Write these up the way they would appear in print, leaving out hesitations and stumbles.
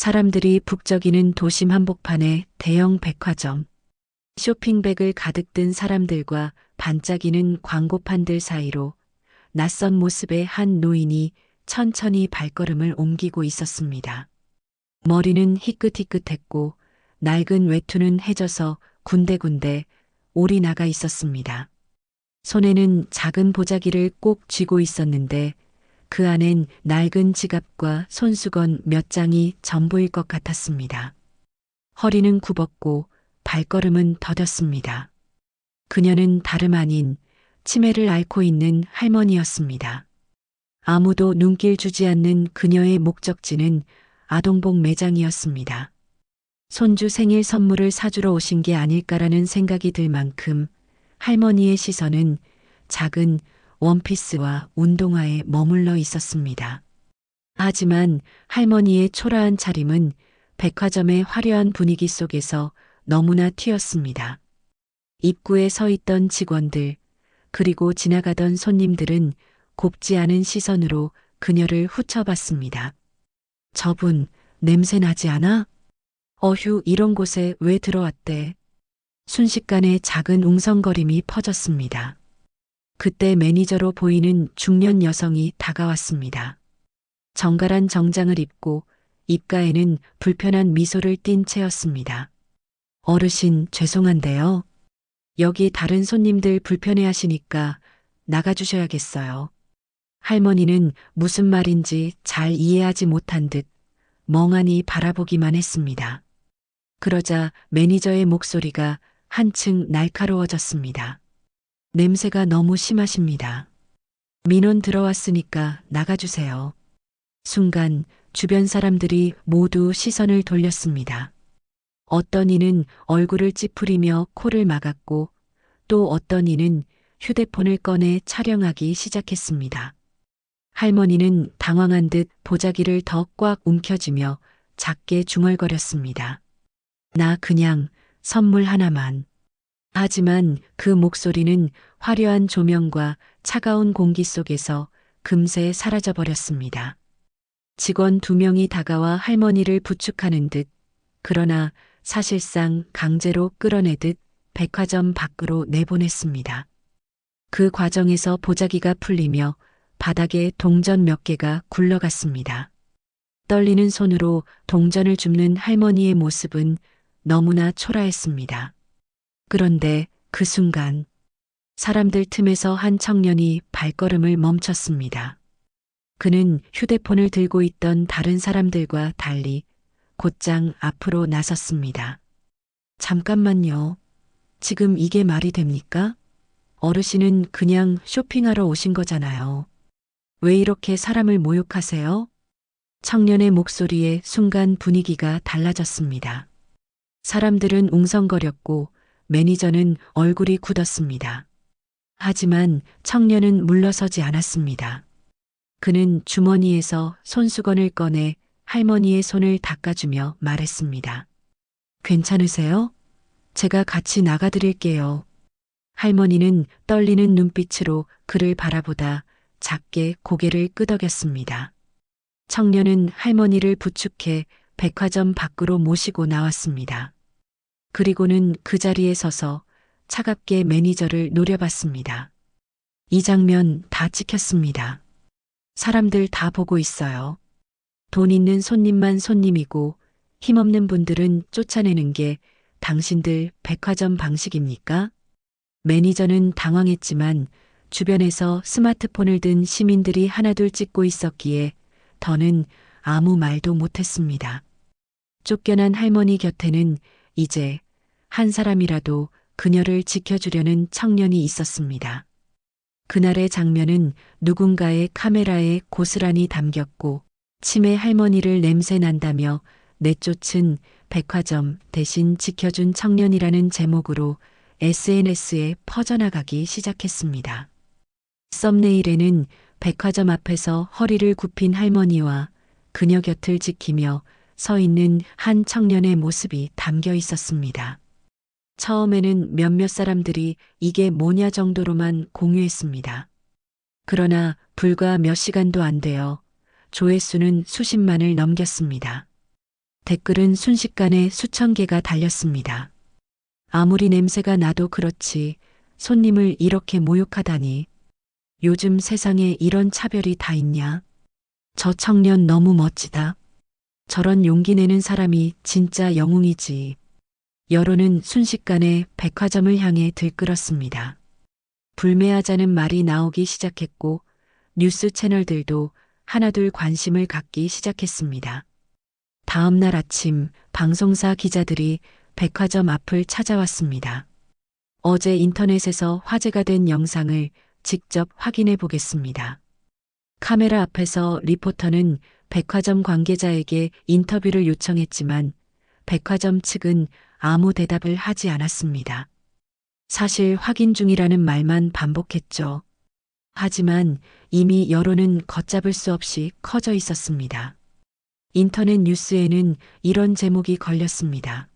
사람들이 북적이는 도심 한복판의 대형 백화점. 쇼핑백을 가득 든 사람들과 반짝이는 광고판들 사이로 낯선 모습의 한 노인이 천천히 발걸음을 옮기고 있었습니다. 머리는 희끗희끗했고 낡은 외투는 해져서 군데군데 올이 나가 있었습니다. 손에는 작은 보자기를 꼭 쥐고 있었는데 그 안엔 낡은 지갑과 손수건 몇 장이 전부일 것 같았습니다. 허리는 굽었고 발걸음은 더뎠습니다. 그녀는 다름 아닌 치매를 앓고 있는 할머니였습니다. 아무도 눈길 주지 않는 그녀의 목적지는 아동복 매장이었습니다. 손주 생일 선물을 사주러 오신 게 아닐까라는 생각이 들 만큼 할머니의 시선은 작은 원피스와 운동화에 머물러 있었습니다. 하지만 할머니의 초라한 차림은 백화점의 화려한 분위기 속에서 너무나 튀었습니다. 입구에 서 있던 직원들, 그리고 지나가던 손님들은 곱지 않은 시선으로 그녀를 훑어봤습니다. 저분, 냄새 나지 않아? 어휴, 이런 곳에 왜 들어왔대? 순식간에 작은 웅성거림이 퍼졌습니다. 그때 매니저로 보이는 중년 여성이 다가왔습니다. 정갈한 정장을 입고 입가에는 불편한 미소를 띤 채였습니다. 어르신, 죄송한데요. 여기 다른 손님들 불편해하시니까 나가주셔야겠어요. 할머니는 무슨 말인지 잘 이해하지 못한 듯 멍하니 바라보기만 했습니다. 그러자 매니저의 목소리가 한층 날카로워졌습니다. 냄새가 너무 심하십니다. 민원 들어왔으니까 나가주세요. 순간 주변 사람들이 모두 시선을 돌렸습니다. 어떤 이는 얼굴을 찌푸리며 코를 막았고 또 어떤 이는 휴대폰을 꺼내 촬영하기 시작했습니다. 할머니는 당황한 듯 보자기를 더 꽉 움켜쥐며 작게 중얼거렸습니다. 나 그냥 선물 하나만. 하지만 그 목소리는 화려한 조명과 차가운 공기 속에서 금세 사라져버렸습니다. 직원 2명이 다가와 할머니를 부축하는 듯, 그러나 사실상 강제로 끌어내듯 백화점 밖으로 내보냈습니다. 그 과정에서 보자기가 풀리며 바닥에 동전 몇 개가 굴러갔습니다. 떨리는 손으로 동전을 줍는 할머니의 모습은 너무나 초라했습니다. 그런데 그 순간 사람들 틈에서 한 청년이 발걸음을 멈췄습니다. 그는 휴대폰을 들고 있던 다른 사람들과 달리 곧장 앞으로 나섰습니다. 잠깐만요. 지금 이게 말이 됩니까? 어르신은 그냥 쇼핑하러 오신 거잖아요. 왜 이렇게 사람을 모욕하세요? 청년의 목소리에 순간 분위기가 달라졌습니다. 사람들은 웅성거렸고 매니저는 얼굴이 굳었습니다. 하지만 청년은 물러서지 않았습니다. 그는 주머니에서 손수건을 꺼내 할머니의 손을 닦아주며 말했습니다. 괜찮으세요? 제가 같이 나가드릴게요. 할머니는 떨리는 눈빛으로 그를 바라보다 작게 고개를 끄덕였습니다. 청년은 할머니를 부축해 백화점 밖으로 모시고 나왔습니다. 그리고는 그 자리에 서서 차갑게 매니저를 노려봤습니다. 이 장면 다 찍혔습니다. 사람들 다 보고 있어요. 돈 있는 손님만 손님이고 힘없는 분들은 쫓아내는 게 당신들 백화점 방식입니까? 매니저는 당황했지만 주변에서 스마트폰을 든 시민들이 하나둘 찍고 있었기에 더는 아무 말도 못했습니다. 쫓겨난 할머니 곁에는 이제 한 사람이라도 그녀를 지켜주려는 청년이 있었습니다. 그날의 장면은 누군가의 카메라에 고스란히 담겼고 치매 할머니를 냄새 난다며 내쫓은 백화점 대신 지켜준 청년이라는 제목으로 SNS에 퍼져나가기 시작했습니다. 썸네일에는 백화점 앞에서 허리를 굽힌 할머니와 그녀 곁을 지키며 서 있는 한 청년의 모습이 담겨 있었습니다. 처음에는 몇몇 사람들이 이게 뭐냐 정도로만 공유했습니다. 그러나 불과 몇 시간도 안 되어 조회수는 수십만을 넘겼습니다. 댓글은 순식간에 수천 개가 달렸습니다. 아무리 냄새가 나도 그렇지 손님을 이렇게 모욕하다니. 요즘 세상에 이런 차별이 다 있냐? 저 청년 너무 멋지다. 저런 용기 내는 사람이 진짜 영웅이지. 여론은 순식간에 백화점을 향해 들끓었습니다. 불매하자는 말이 나오기 시작했고 뉴스 채널들도 하나둘 관심을 갖기 시작했습니다. 다음 날 아침 방송사 기자들이 백화점 앞을 찾아왔습니다. 어제 인터넷에서 화제가 된 영상을 직접 확인해 보겠습니다. 카메라 앞에서 리포터는 백화점 관계자에게 인터뷰를 요청했지만 백화점 측은 아무 대답을 하지 않았습니다. 사실 확인 중이라는 말만 반복했죠. 하지만 이미 여론은 걷잡을 수 없이 커져 있었습니다. 인터넷 뉴스에는 이런 제목이 걸렸습니다.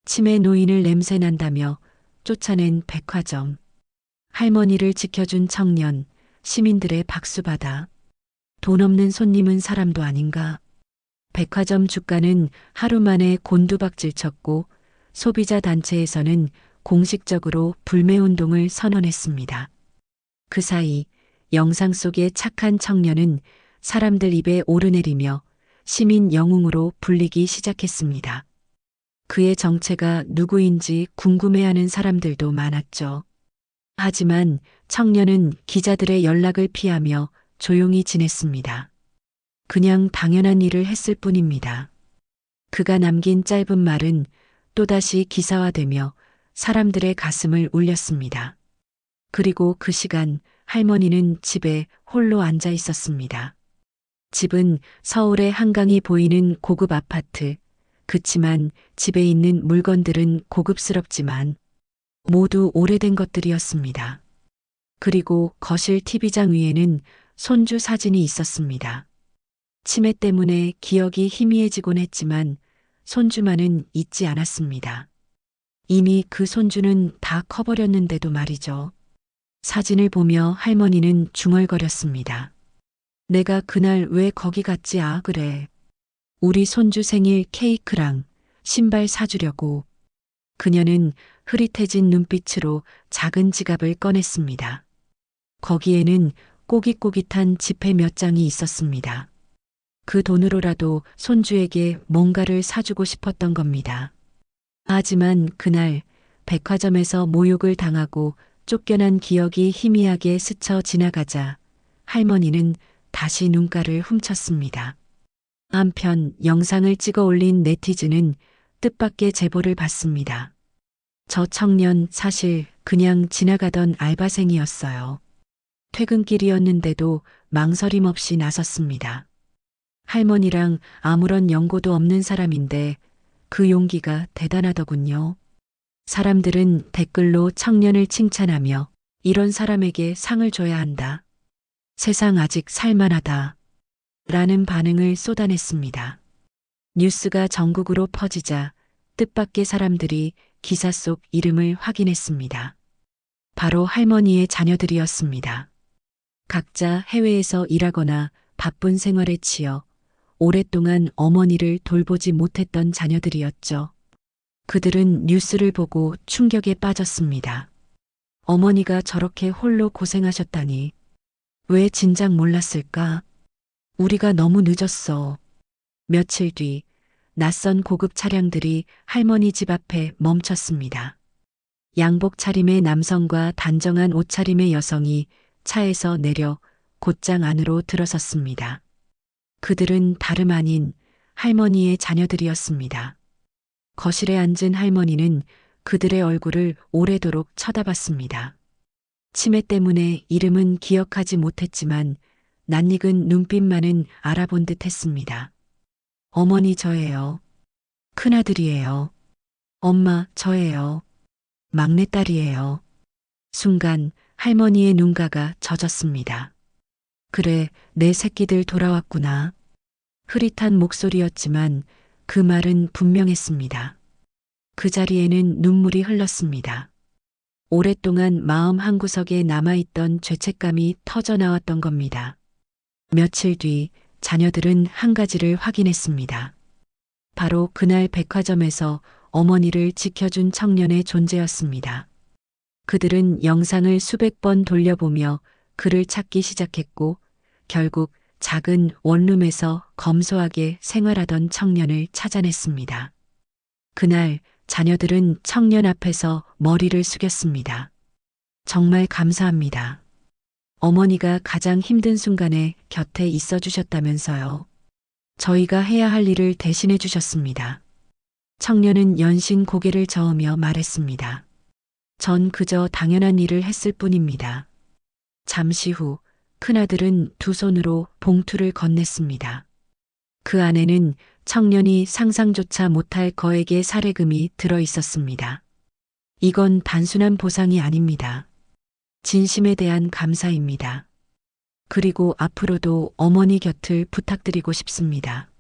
치매 노인을 냄새난다며 쫓아낸 백화점. 할머니를 지켜준 청년, 시민들의 박수받아. 돈 없는 손님은 사람도 아닌가. 백화점 주가는 하루 만에 곤두박질 쳤고 소비자 단체에서는 공식적으로 불매운동을 선언했습니다. 그 사이 영상 속의 착한 청년은 사람들 입에 오르내리며 시민 영웅으로 불리기 시작했습니다. 그의 정체가 누구인지 궁금해하는 사람들도 많았죠. 하지만 청년은 기자들의 연락을 피하며 조용히 지냈습니다. 그냥 당연한 일을 했을 뿐입니다. 그가 남긴 짧은 말은 또다시 기사화되며 사람들의 가슴을 울렸습니다. 그리고 그 시간 할머니는 집에 홀로 앉아 있었습니다. 집은 서울의 한강이 보이는 고급 아파트. 그치만 집에 있는 물건들은 고급스럽지만 모두 오래된 것들이었습니다. 그리고 거실 TV장 위에는 손주 사진이 있었습니다. 치매 때문에 기억이 희미해지곤 했지만 손주만은 잊지 않았습니다. 이미 그 손주는 다 커버렸는데도 말이죠. 사진을 보며 할머니는 중얼거렸습니다. 내가 그날 왜 거기 갔지? 아, 그래. 우리 손주 생일 케이크랑 신발 사주려고. 그녀는 흐릿해진 눈빛으로 작은 지갑을 꺼냈습니다. 거기에는 꼬깃꼬깃한 지폐 몇 장이 있었습니다. 그 돈으로라도 손주에게 뭔가를 사주고 싶었던 겁니다. 하지만 그날 백화점에서 모욕을 당하고 쫓겨난 기억이 희미하게 스쳐 지나가자 할머니는 다시 눈가를 훔쳤습니다. 한편 영상을 찍어 올린 네티즌은 뜻밖의 제보를 받습니다. 저 청년 사실 그냥 지나가던 알바생이었어요. 퇴근길이었는데도 망설임 없이 나섰습니다. 할머니랑 아무런 연고도 없는 사람인데 그 용기가 대단하더군요. 사람들은 댓글로 청년을 칭찬하며 이런 사람에게 상을 줘야 한다. 세상 아직 살만하다. 라는 반응을 쏟아냈습니다. 뉴스가 전국으로 퍼지자 뜻밖의 사람들이 기사 속 이름을 확인했습니다. 바로 할머니의 자녀들이었습니다. 각자 해외에서 일하거나 바쁜 생활에 치여 오랫동안 어머니를 돌보지 못했던 자녀들이었죠. 그들은 뉴스를 보고 충격에 빠졌습니다. 어머니가 저렇게 홀로 고생하셨다니. 왜 진작 몰랐을까? 우리가 너무 늦었어. 며칠 뒤 낯선 고급 차량들이 할머니 집 앞에 멈췄습니다. 양복 차림의 남성과 단정한 옷차림의 여성이 차에서 내려 곧장 안으로 들어섰습니다. 그들은 다름 아닌 할머니의 자녀들이었습니다. 거실에 앉은 할머니는 그들의 얼굴을 오래도록 쳐다봤습니다. 치매 때문에 이름은 기억하지 못했지만 낯익은 눈빛만은 알아본 듯 했습니다. 어머니 저예요. 큰아들이에요. 엄마 저예요. 막내딸이에요. 순간 할머니의 눈가가 젖었습니다. 그래, 내 새끼들 돌아왔구나. 흐릿한 목소리였지만 그 말은 분명했습니다. 그 자리에는 눈물이 흘렀습니다. 오랫동안 마음 한구석에 남아있던 죄책감이 터져나왔던 겁니다. 며칠 뒤 자녀들은 한 가지를 확인했습니다. 바로 그날 백화점에서 어머니를 지켜준 청년의 존재였습니다. 그들은 영상을 수백 번 돌려보며 그를 찾기 시작했고 결국 작은 원룸에서 검소하게 생활하던 청년을 찾아냈습니다. 그날 자녀들은 청년 앞에서 머리를 숙였습니다. 정말 감사합니다. 어머니가 가장 힘든 순간에 곁에 있어 주셨다면서요. 저희가 해야 할 일을 대신해 주셨습니다. 청년은 연신 고개를 저으며 말했습니다. 전 그저 당연한 일을 했을 뿐입니다. 잠시 후 큰아들은 두 손으로 봉투를 건넸습니다. 그 안에는 청년이 상상조차 못할 거액의 사례금이 들어 있었습니다. 이건 단순한 보상이 아닙니다. 진심에 대한 감사입니다. 그리고 앞으로도 어머니 곁을 부탁드리고 싶습니다.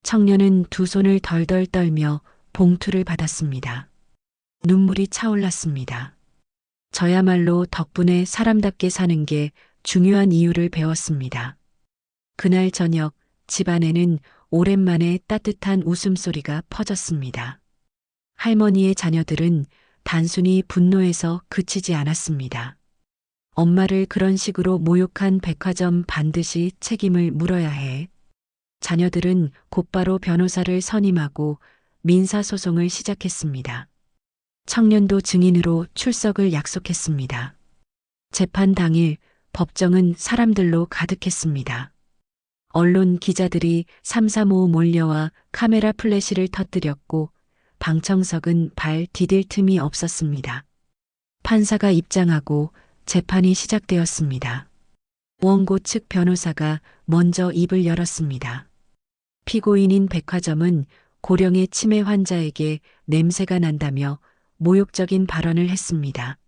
청년은 두 손을 덜덜 떨며 봉투를 받았습니다. 눈물이 차올랐습니다. 저야말로 덕분에 사람답게 사는 게 중요한 이유를 배웠습니다. 그날 저녁 집안에는 오랜만에 따뜻한 웃음소리가 퍼졌습니다. 할머니의 자녀들은 단순히 분노해서 그치지 않았습니다. 엄마를 그런 식으로 모욕한 백화점 반드시 책임을 물어야 해. 자녀들은 곧바로 변호사를 선임하고 민사소송을 시작했습니다. 청년도 증인으로 출석을 약속했습니다. 재판 당일 법정은 사람들로 가득했습니다. 언론 기자들이 삼삼오오 몰려와 카메라 플래시를 터뜨렸고 방청석은 발 디딜 틈이 없었습니다. 판사가 입장하고 재판이 시작되었습니다. 원고 측 변호사가 먼저 입을 열었습니다. 피고인인 백화점은 고령의 치매 환자에게 냄새가 난다며 모욕적인 발언을 했습니다.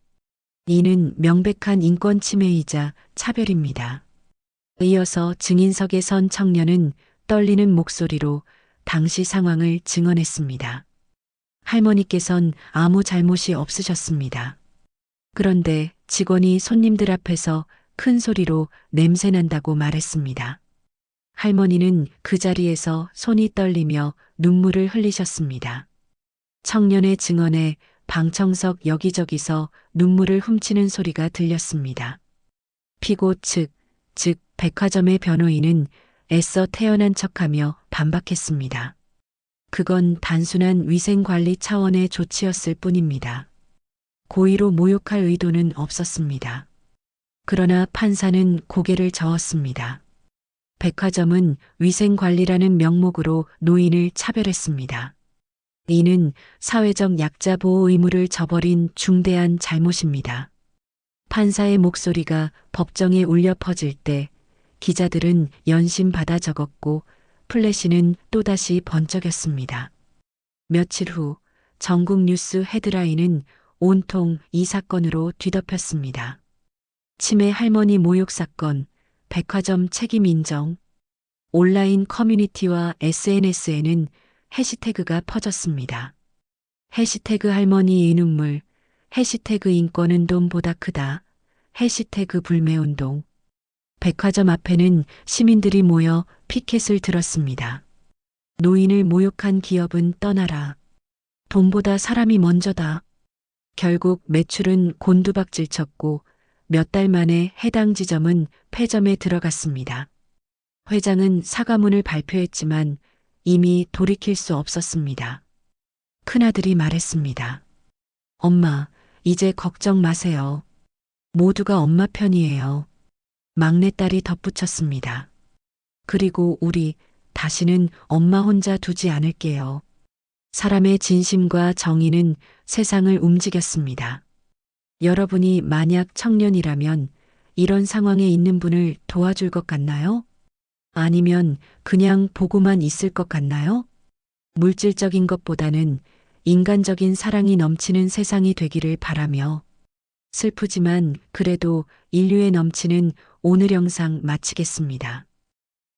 이는 명백한 인권 침해이자 차별입니다. 이어서 증인석에 선 청년은 떨리는 목소리로 당시 상황을 증언했습니다. 할머니께선 아무 잘못이 없으셨습니다. 그런데 직원이 손님들 앞에서 큰 소리로 냄새난다고 말했습니다. 할머니는 그 자리에서 손이 떨리며 눈물을 흘리셨습니다. 청년의 증언에 방청석 여기저기서 눈물을 훔치는 소리가 들렸습니다. 피고 측, 즉 백화점의 변호인은 애써 태연한 척하며 반박했습니다. 그건 단순한 위생관리 차원의 조치였을 뿐입니다. 고의로 모욕할 의도는 없었습니다. 그러나 판사는 고개를 저었습니다. 백화점은 위생관리라는 명목으로 노인을 차별했습니다. 이는 사회적 약자 보호 의무를 저버린 중대한 잘못입니다. 판사의 목소리가 법정에 울려 퍼질 때 기자들은 연신 받아 적었고 플래시는 또다시 번쩍였습니다. 며칠 후 전국 뉴스 헤드라인은 온통 이 사건으로 뒤덮였습니다. 치매 할머니 모욕 사건, 백화점 책임 인정. 온라인 커뮤니티와 SNS에는 해시태그가 퍼졌습니다. 해시태그 할머니의 눈물, 해시태그 인권은 돈보다 크다, 해시태그 불매운동. 백화점 앞에는 시민들이 모여 피켓을 들었습니다. 노인을 모욕한 기업은 떠나라. 돈보다 사람이 먼저다. 결국 매출은 곤두박질 쳤고 몇 달 만에 해당 지점은 폐점에 들어갔습니다. 회장은 사과문을 발표했지만 이미 돌이킬 수 없었습니다. 큰아들이 말했습니다. 엄마, 이제 걱정 마세요. 모두가 엄마 편이에요. 막내딸이 덧붙였습니다. 그리고 우리 다시는 엄마 혼자 두지 않을게요. 사람의 진심과 정의는 세상을 움직였습니다. 여러분이 만약 청년이라면 이런 상황에 있는 분을 도와줄 것 같나요? 아니면 그냥 보고만 있을 것 같나요? 물질적인 것보다는 인간적인 사랑이 넘치는 세상이 되기를 바라며 슬프지만 그래도 인류에 넘치는 오늘 영상 마치겠습니다.